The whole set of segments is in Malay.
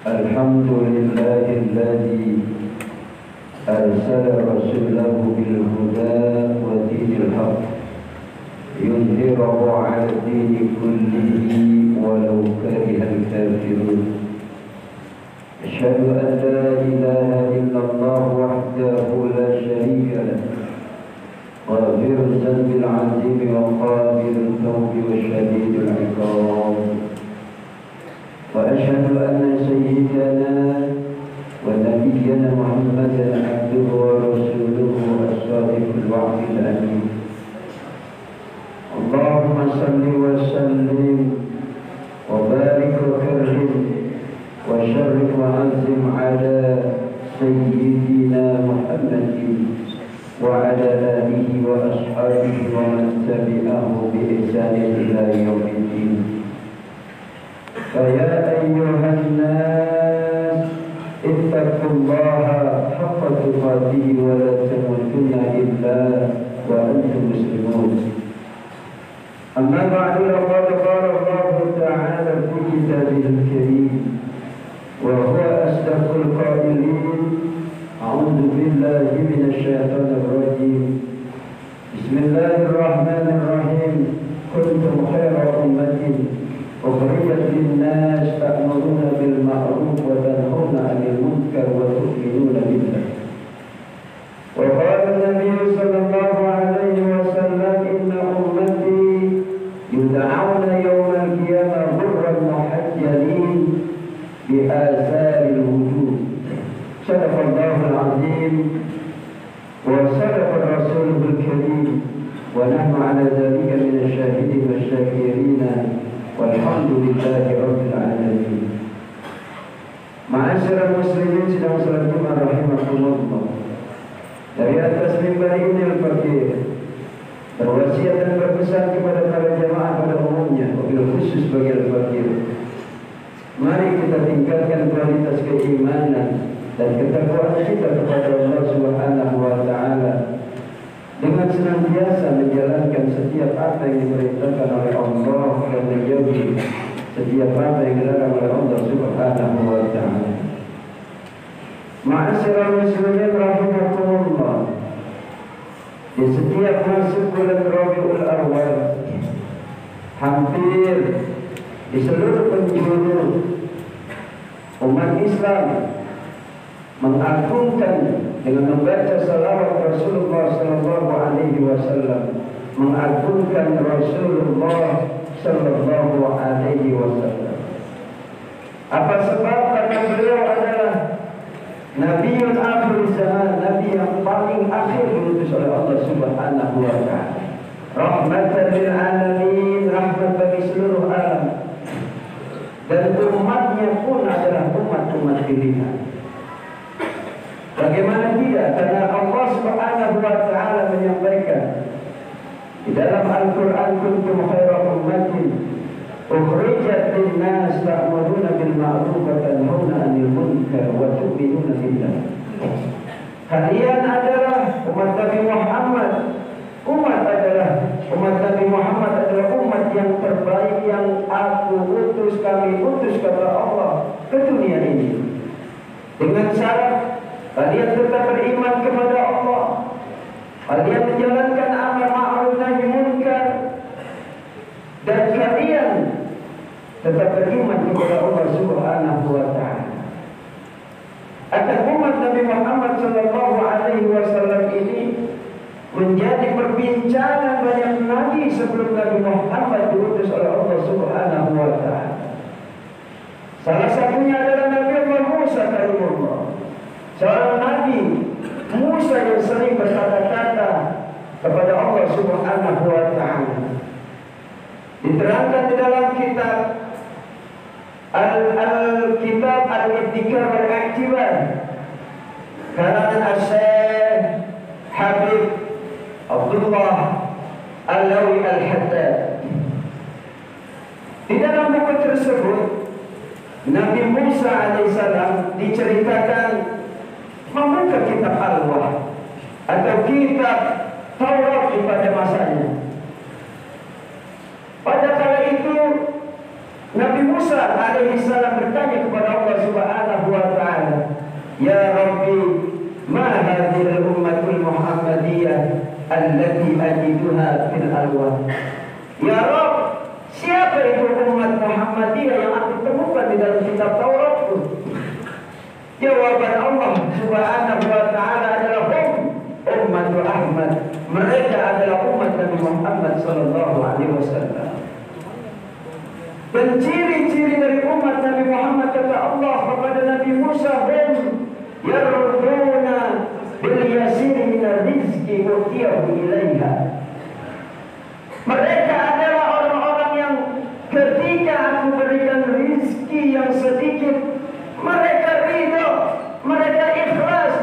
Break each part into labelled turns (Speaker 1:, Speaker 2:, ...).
Speaker 1: الحمد لله الذي أرسل رسوله بالهدى ودين الحق يظهره على الدين كله ولو كره الكافرون. أشهد أن لا إله إلا الله وحده لا شريك له غافر الذنب العظيم وقابل التوب وشديد العقاب. وأشهد أن سيدنا ونبينا محمدا عبده ورسوله الصادق الوعد الأمين. اللهم صل وسلم وبارك وكرم وشرف وعظم على سيدنا محمد وعلى آله وأصحابه ومن تبعه بإحسان إلى يوم الدين. فيا أيها الناس اتقوا الله حق تقاته ولا تموتن إلا وأنتم مسلمون. أما بعد فقد قال الله تعالى في كتابه الكريم وهو أصدق القائلين: أعوذ بالله من الشيطان الرجيم. بسم الله الرحمن الرحيم. كنتم خير أمة أخرجت للناس تأمرون بالمعروف وتنهون عن المنكر وتؤمنون بالله. وقال النبي صلى الله عليه وسلم: إن أمتي يدعون يوم القيامة غرا محجلين بآثار الوجود. صدق الله العظيم وصدق رسوله الكريم ونحن على ذلك من الشاهدين والشاكرين والحمد لله رب العالمين. Ma'asyiral muslimin sidang salat Jumat rahimakumullah. Dari atas mimbar ini al-fakir berwasiat dan berpesan kepada para jamaah pada umumnya, wabil khusus bagi al-fakir. Mari kita tingkatkan kualitas keimanan dan ketakwaan kita kepada Allah Subhanahu wa taala dengan senantiasa menjalankan setiap apa yang diperintahkan oleh Allah dan menjauhi setiap apa yang dilarang oleh Allah Subhanahu wa taala. Ma'asyiral muslimin rahimakumullah. Di setiap masuk bulan Rabiul Awal, hampir di seluruh penjuru umat Islam mengagungkan dengan membaca salawat Rasulullah sallallahu alaihi wasallam, mengagungkan Rasulullah sallallahu alaihi wasallam. Apa sebab? Karena beliau adalah Nabiul akhir zaman, Nabi yang paling akhir diutus oleh Allah Subhanahu wa taala. Rahmatan lil alamin, rahmat bagi seluruh alam. Dan umatnya pun adalah umat-umat pilihan. Bagaimana tidak? Karena Allah Subhanahu wa taala menyampaikan di dalam Al-Qur'an, kuntum khairu ummatin ukhrijat lin-nas ta'muruna bil ma'ruf wa tanhauna 'anil munkar wa tu'minuna billah. Kalian adalah umat Nabi Muhammad. Umat Nabi Muhammad adalah umat yang terbaik yang kami utus kata Allah ke dunia ini. Dengan syarat kalian tetap beriman kepada Allah, kalian menjalankan amar ma'ruf nahi munkar, dan kalian tetap beriman kepada Allah Subhanahu wa taala. Akan umat Nabi Muhammad sallallahu alaihi wasallam ini menjadi perbincangan banyak nabi sebelum Nabi Muhammad diutus oleh Allah Subhanahu wa taala. Salah satunya adalah Nabi Allah Musa kalimullah. Seorang nabi Musa yang sering berkata-kata kepada Allah Subhanahu wa taala. Diterangkan di dalam kitab Al-Kitab Al-Ibtikar wal-I'tibar karangan Asy-Syaikh Habib Abdullah Alawi Al-Haddad. Di dalam buku tersebut Nabi Musa alaihissalam diceritakan membuka kitab Al-Wah atau kitab Taurat pada masanya. Musa alaihi salam bertanya kepada Allah Subhanahu wa taala, "Ya Rabbi, ma hadhihi al-ummatul Muhammadiyah allati ajiduha fil alwah?" Ya Rabb, siapa itu umat Muhammadiyah yang aku temukan di dalam kitab Tauratku? Jawaban Allah Subhanahu wa taala adalah umat Ahmad. Mereka adalah umat Nabi Muhammad sallallahu alaihi wasallam. Dan ciri-ciri dari umat Nabi Muhammad kata Allah kepada Nabi Musa, yarduna bil yasir min rizqi utiyahu ilaiha. Mereka adalah orang-orang yang ketika aku berikan rizki yang sedikit, mereka ridho, mereka ikhlas.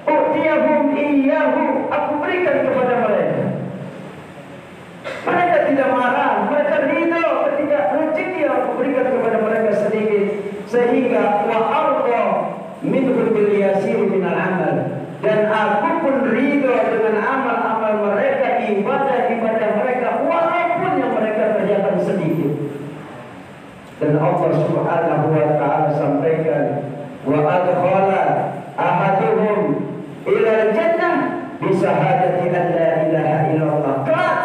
Speaker 1: Utiyahum iyyahu, aku berikan kepada mereka. Mereka tidak marah, mereka ridho ketika rezeki yang aku berikan kepada mereka sedikit, sehingga wa arda minhum bil yasir min al amal, dan aku pun ridho dengan amal-amal mereka, ibadah-ibadah mereka, walaupun yang mereka kerjakan sedikit. Dan Allah Subhanahu wa taala sampaikan, wa adkhala ahaduhum ila jannah bi syahadati an la ilaha illallah. Kelak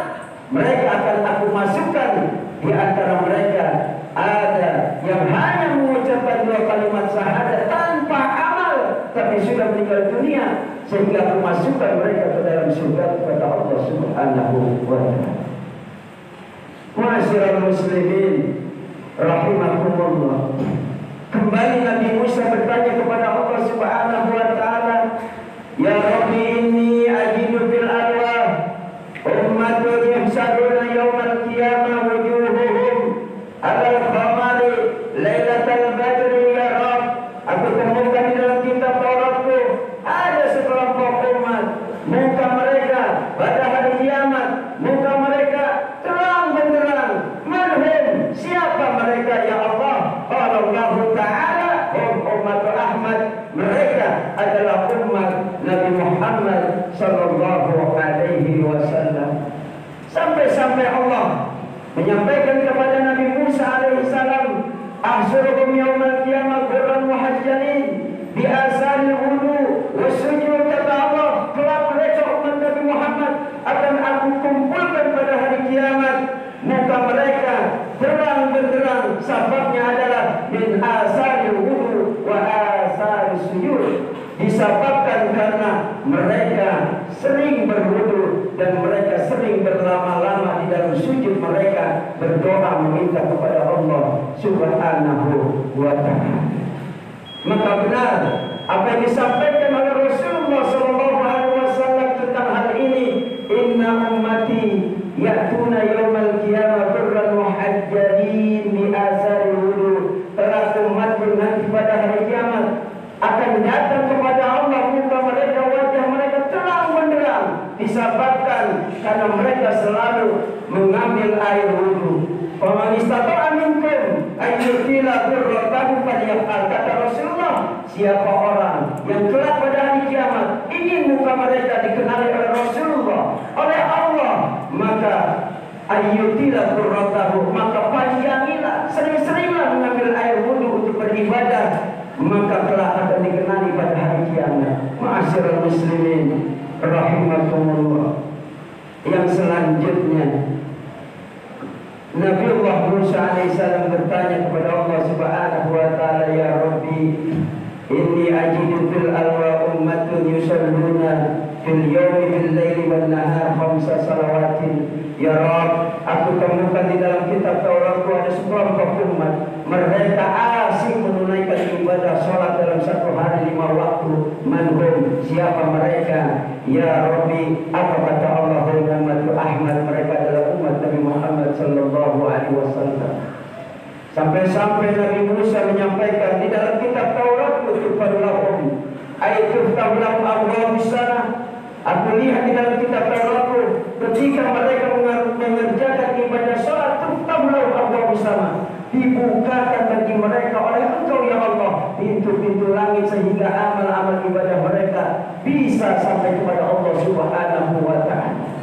Speaker 1: mereka akan aku masukkan, di antara mereka ada yang hanya mengucapkan dua kalimat syahadat tanpa amal, tapi sudah meninggal dunia, sehingga aku masukkan mereka ke dalam surga kepada Allah Subhanahu wa taala. Ma'asyiral muslimin rahimakumullah. Kembali Nabi Musa bertanya kepada Allah Subhanahu wa taala, "Ya Rabbi, inni ajidu fil arwah ummatun yahsyaruna yawmal qiyamah wujuhuhum alal qamari lailatal badri ya Rabb." Aku temukan di dalam kitab Tauratku ada sekelompok umat, muka mereka pada hari kiamat, muka mereka terang benderang. Manhum, siapa mereka ya Allah? Allah Ta'ala, umat Ahmad, mereka adalah umat Nabi Muhammad sallallahu alaihi wasallam. Sampai-sampai Allah menyampaikan kepada Nabi Musa alaihi salam, "Ahsyuruhum yaumal qiyamah ghurran muhajjalin bi asaril wudu wasujud." Kata Allah, kelak mereka umat Nabi Muhammad akan aku kumpulkan pada hari kiamat, muka mereka terang benderang, sebabnya adalah min asaril wudu wa asaril sujud, disebabkan karena mereka sering berwudu dan mereka sering berlama-lama di dalam sujud mereka, berdoa meminta kepada Allah Subhanahu wa taala. Maka benar apa yang disampaikan oleh Rasulullah sallallahu alaihi wasallam tentang hal ini, inna ummati ya'tuna yaumal qiyamah ghurran muhajjalin bi asari wudu. Telah umatku nanti pada hari kiamat akan datang kepada Allah, muka mereka, wajah mereka terang benderang, disebabkan karena mereka selalu mengambil air wudu. Faman istata'a minkum an yutila birratahu falyaf'al. Kata Rasulullah, siapa orang yang kelak pada hari kiamat ingin muka mereka dikenali oleh Rasulullah, oleh Allah, maka ayyutila birratahu, maka panjangilah, sering-seringlah mengambil air wudu untuk beribadah, maka kelak akan dikenali pada hari kiamat. Ma'asyiral muslimin rahimakumullah. Yang selanjutnya, Nabiullah Musa alaihissalam bertanya kepada Allah Subhanahu wa taala, "Ya Rabbi, inni ajidu fil alwa ummatun yusalluna fil yawmi bil laili wan nahar khamsa salawatin." Ya Rabb, aku temukan di dalam kitab Tauratku ada sekelompok umat, mereka asing menunaikan ibadah salat dalam satu hari 5 waktu. Manhum, siapa mereka? Ya Rabbi, apa kata Allah? Umat Ahmad, mereka adalah umat Nabi Muhammad sallallahu alaihi wasallam. Sampai-sampai Nabi Musa menyampaikan di dalam kitab Tauratku, tufallahum ay tuftahum abwaabus sana. Aku lihat di dalam kitab Tauratku, ketika mereka mengerjakan ibadah salat, tuftahum abwaabus sama, dibukakan bagi mereka oleh Engkau ya Allah pintu-pintu langit, sehingga amal-amal ibadah mereka bisa sampai kepada Allah Subhanahu wa taala.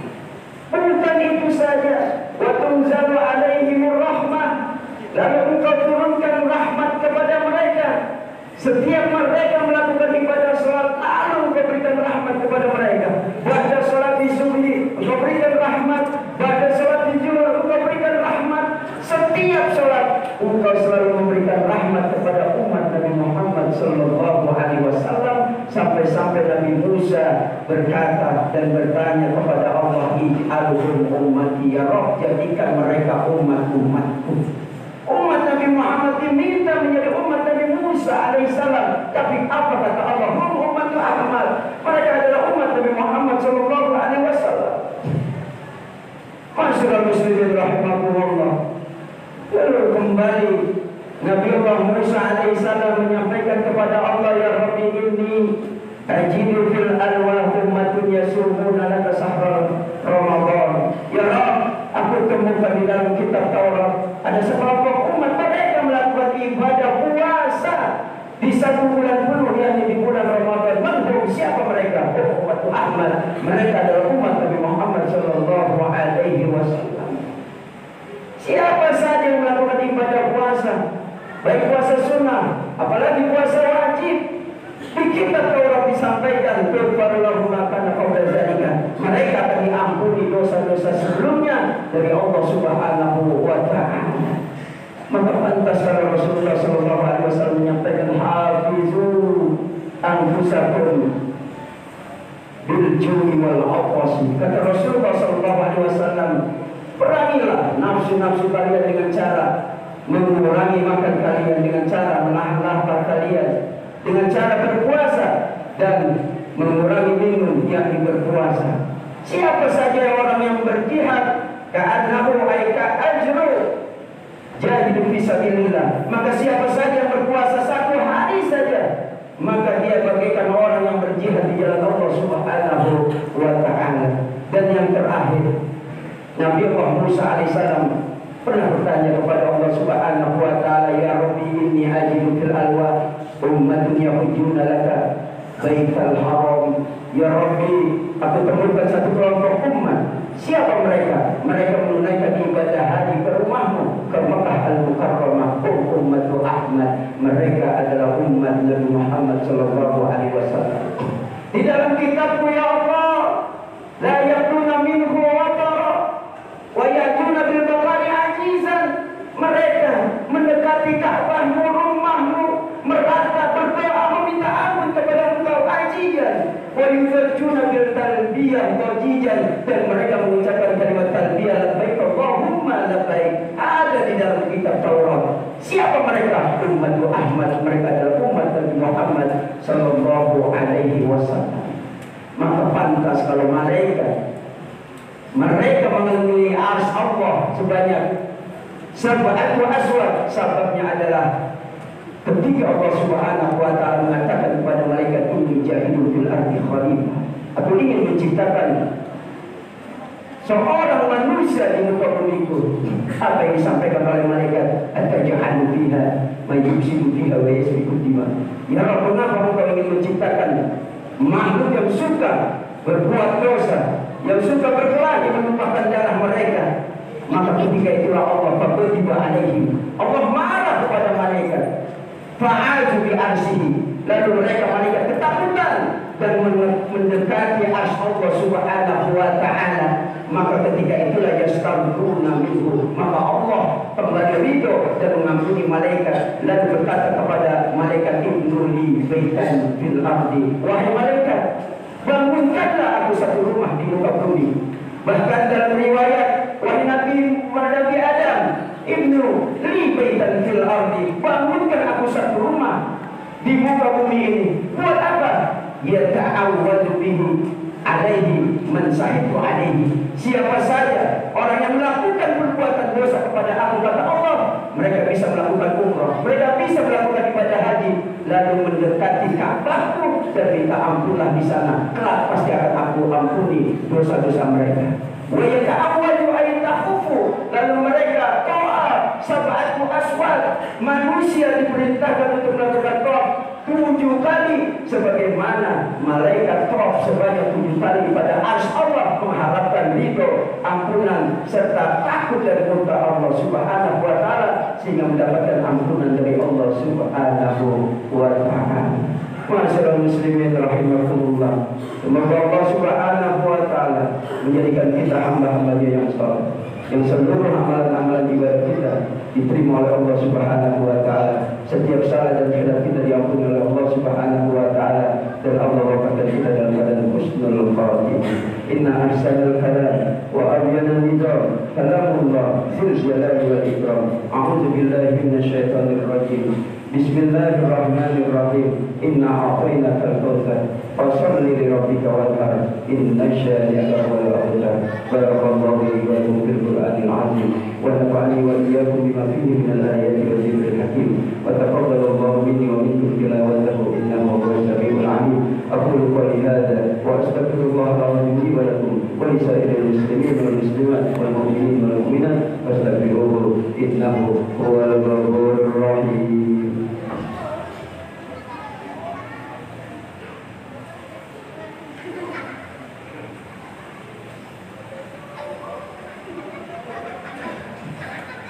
Speaker 1: Bukan itu saja, wa tunzalu alaihimur rahmah, lalu Engkau turun Setiap mereka melakukan ibadah salat, lalu Engkau berikan rahmat kepada mereka. Pada salat di subuh, Engkau berikan rahmat. Pada salat di zuhur, Engkau berikan rahmat. Setiap salat, Engkau selalu memberikan rahmat kepada umat Nabi Muhammad sallallahu alaihi wasallam, sampai-sampai Nabi Musa berkata dan bertanya kepada Allah, "Ij'alhum ummati ya Rabb, jadikan mereka umat-umatku." Umat Nabi Muhammad diminta menjadi umat Nabi Musa alaihissalam, tapi apa kata Allah? Hum ummatu Ahmad. Mereka adalah umat Nabi Muhammad sallallahu alaihi wasallam. Masyaallah muslimin rahimahullah. Lalu kembali Nabi Allah Musa alaihissalam menyampaikan kepada Allah, "Ya Rabbi, inni ajidu fil alwah ummatun yasumuna laka sahra Ramadan." Ya Rabb, aku temukan di dalam kitab Taurat ada sekelompok umat mereka melakukan ibadah puasa di satu bulan penuh, yakni di bulan Ramadan. Manhum, siapa mereka? Umat Ahmad. Mereka adalah umat Nabi Muhammad sallallahu alaihi wasallam. Siapa saja yang melakukan ibadah puasa, baik puasa sunnah, apalagi puasa wajib, di kitab Taurat disampaikan mereka akan diampuni dosa-dosa sebelumnya dari Allah Subhanahu wa ta'ala. Maka pantas kalau Rasulullah sallallahu alaihi wasallam menyampaikan, "Hafizu anfusakum bil ju'i wal 'athas." Kata Rasulullah sallallahu alaihi wasallam, perangilah nafsu-nafsu kalian dengan cara mengurangi makan kalian, dengan cara menahan lapar kalian, dengan cara berpuasa dan mengurangi minum, yakni berpuasa. Siapa saja orang yang berjihad, ka'annahu aika ajru jahidu fi sabilillah, maka siapa saja yang berpuasa 1 hari saja, maka dia bagaikan orang yang berjihad di jalan Allah Subhanahu wa ta'ala. Dan yang terakhir, Nabi Allah Musa alaihissalam pernah bertanya kepada Allah Subhanahu wa ta'ala, "Ya Rabbi, inni ajidu fil alwa ummatun yahujuna laka baital haram." Ya Rabbi, aku temukan satu kelompok umat. Siapa mereka? Mereka menunaikan ibadah haji ke rumahmu, ke Makkah Al-Mukarramah. Ummatu Ahmad. Mereka adalah umat Nabi Muhammad sallallahu alaihi wasallam. Di dalam kitabku, ya Allah, la yakuna minhu watara wa yakuna bil baqari ajizan. Mereka mendekati Ka'bahmu, rumahmu, merata berdoa meminta ampun kepada Engkau ajian. Wa yufajjuna bil talbiyah wajijan, dan mereka mengucapkan kalimat talbiyah labbaik Allahumma labbaik. Ada di dalam kitab Taurat. Siapa mereka? Umat Ahmad. Mereka adalah umat Nabi Muhammad sallallahu alaihi wasallam. Maka pantas kalau mereka mengelilingi arsy Allah sebanyak sab'atu aswad. Sebabnya adalah ketika Allah Subhanahu wa ta'ala mengatakan kepada malaikat, "Inni ja'ilun fil ardi khalifah." Aku ingin menciptakan seorang manusia di muka bumiku. Apa yang disampaikan oleh malaikat? "Ataj'alu fiha may yufsidu fiha wa yasfiku dima." Ya Rabb, mengapa Engkau ingin menciptakan makhluk yang suka berbuat dosa, yang suka berkelahi menumpahkan darah mereka? Maka ketika itulah Allah tiba alaihi, Allah marah kepada malaikat. Fa'azu bi arsihi, lalu mereka malaikat ketakutan dan mendekati arsy Allah Subhanahu wa ta'ala. Maka ketika itulah yastabuna minhu, maka Allah kembali ridho dan mengampuni malaikat, lalu berkata kepada malaikat, "Ibnuli baitan fil ardi." Wahai malaikat, bangunkanlah aku satu rumah di muka bumi. Bahkan dalam riwayat, wahai Nabi Adam, "Ibnu li baitan fil ardi." Bangunkan aku satu rumah di muka bumi ini. Buat apa? Yata'awwadu bihi alaihi man sahibu alaihi. Siapa saja orang yang melakukan perbuatan dosa kepada aku, kata Allah, mereka bisa melakukan umrah, mereka bisa melakukan ibadah haji, lalu mendekati Ka'bahku dan minta ampunlah di sana. Kelak pasti akan aku ampuni dosa-dosa mereka. Wa yata'awwadu ay tahufu, lalu mereka to'ah sab'atu aswad. Manusia diperintahkan untuk melakukan to'ah 7 kali, sebagaimana malaikat to'ah sebanyak 7 kali pada arsy Allah, mengharapkan ridho, ampunan serta takut dari murka Allah Subhanahu wa ta'ala. sehingga mendapatkan ampunan dari Allah Subhanahu wa Ta'ala. Masyaallah muslimin rahimakumullah. Semoga Allah Subhanahu wa Ta'ala menjadikan kita hamba-hamba-Nya yang saleh, yang seluruh amalan-amalan ibadah kita diterima oleh Allah Subhanahu wa Ta'ala. Setiap salah dan khilaf kita diampuni oleh Allah Subhanahu wa Ta'ala, dan Allah wafatkan kita dalam keadaan husnul khatimah. Inna ahsanal kalam wa abyana nizam kalamullah dzul jalali wal ikram. A'udzu billahi minasy syaithanir rajim. Bismillahirrahmanirrahim. Inna a'tainakal kautsar fasholli li rabbika wanhar. Inna syani'aka huwal abtar. Barakallahu li wa lakum fil Qur'anil 'azim wa nafa'ani wa iyyakum bima fihi minal ayati wa dzikril hakim. Wa taqabbalallahu minni wa minkum tilawatahu innahu huwas samiul 'alim. Aqulu qawli hadza wa astaghfirullaha al-'azim li wa lakum wa li sa'iril muslimin wal muslimat wal mu'minin wal mu'minat fastaghfiruhu innahu huwal ghafurur rahim.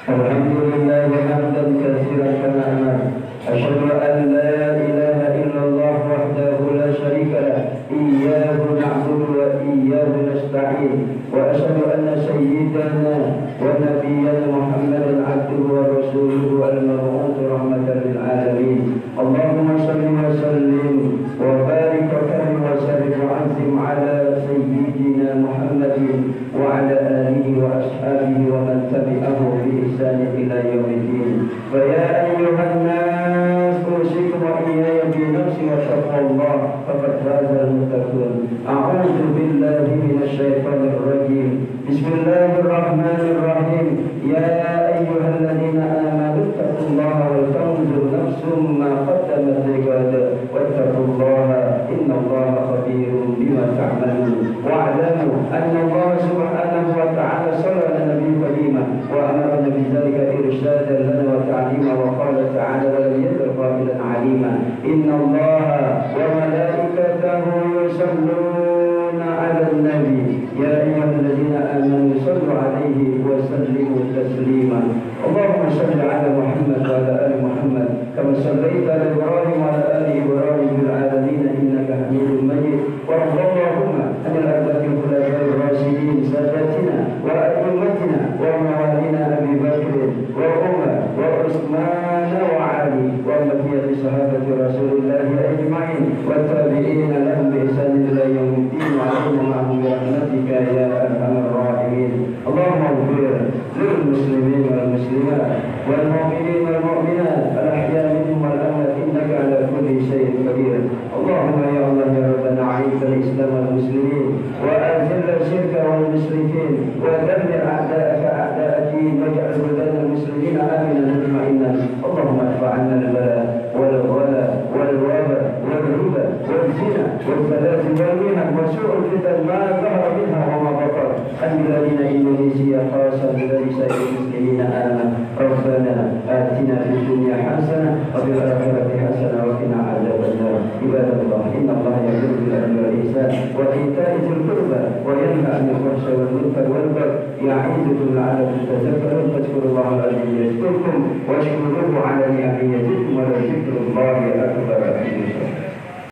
Speaker 1: Alhamdulillah hamdan katsiran kama amar. Asyhadu an la ilaha illallah wahdahu la syarika lah. Iyyahu na'budu wa iyyahu nasta'in. Wa asyhadu anna sayyidana wa nabiyyana Muhammadan 'abduhu wa rasuluhu al-mab'uts rahmatan lil 'alamin. Allahumma shalli wa sallim wa barik wa karim wa sallim wa anzim 'ala sayyidina Muhammadin wa 'ala alihi wa ashabihi wa man tabi'ahu bi ihsan ila yaumiddin. Fa ya ayyuhan nas usikum wa iyaya bi nafsi wa taqwallah faqad faza al-muttaqun. A'udzu billahi minasy syaithanir rajim. Bismillahirrahmanirrahim. Ya ayyuhalladzina amanu taqullaha wal tanzur nafsum ma qaddamat lighad wattaqullaha innallaha khabirun bima ta'malun. Wa'lamu anna Allah subhanahu wa ta'ala sallala ala nabiyyi karima wa amarna bidzalika irshadan lana wa ta'lima wa qala ta'ala wa lam yazal qabilan 'alima. Innallaha wa malaikatahu yusalluna 'alan nabi ya ayyuhalladzina amanu sallu 'alaihi wa sallimu taslima. Allahumma shalli 'ala Muhammad wa 'ala ali Muhammad kama shallaita 'ala Ibrahim wa 'ala ali Ibrahim fil 'alamin innaka Hamidum Majid. Wa Allahumma anil arba'il khulafa'ir rasyidin sadatina wa a'immatina wa mawalina Abi Bakr wa Umar wa Utsman wa Ali wa baqiyati sahabati Rasulillah ajma'in wa tabi'ina lahum bi ihsan ila yaumiddin wa 'alaihi ma'hum bi rahmatika ya arhamar rahimin. Allahumma ighfir lil muslimin wal muslimat wal mu'minin wal mu'minat al ahya'i minhum wal amwat innaka 'ala kulli syai'in qadir. Allahumma ya Allah ya rabbana 'aiz al-islam wal muslimin wa azil ash-shirka wal musyrikin wa dammir a'da'aka a'da' ad-din waj'al buldan al-muslimin aminan mutma'innan. Allahumma adfa' 'anna al-bala wal ghala wal waba wal riba wal zina wal falasi wal mihan wa su'ul fitan ma zahara minha wa ma batan an biladina Indonesia khassa biladi sa'il muslimina aman. Rabbana atina fid dunya hasanah wa fil akhirati hasanah wa qina adzaban nar. Ibadallah innallaha ya'muru bil 'adli wal ihsan wa ita'i dzil qurba wa yanha 'anil fahsya'i wal munkar wal baghi ya'idukum la'allakum tadhakkarun. Fadhkurullaha al-'azim yadhkurkum washkuruhu 'ala ni'amihi yazidkum wa la dzikrullahi akbar.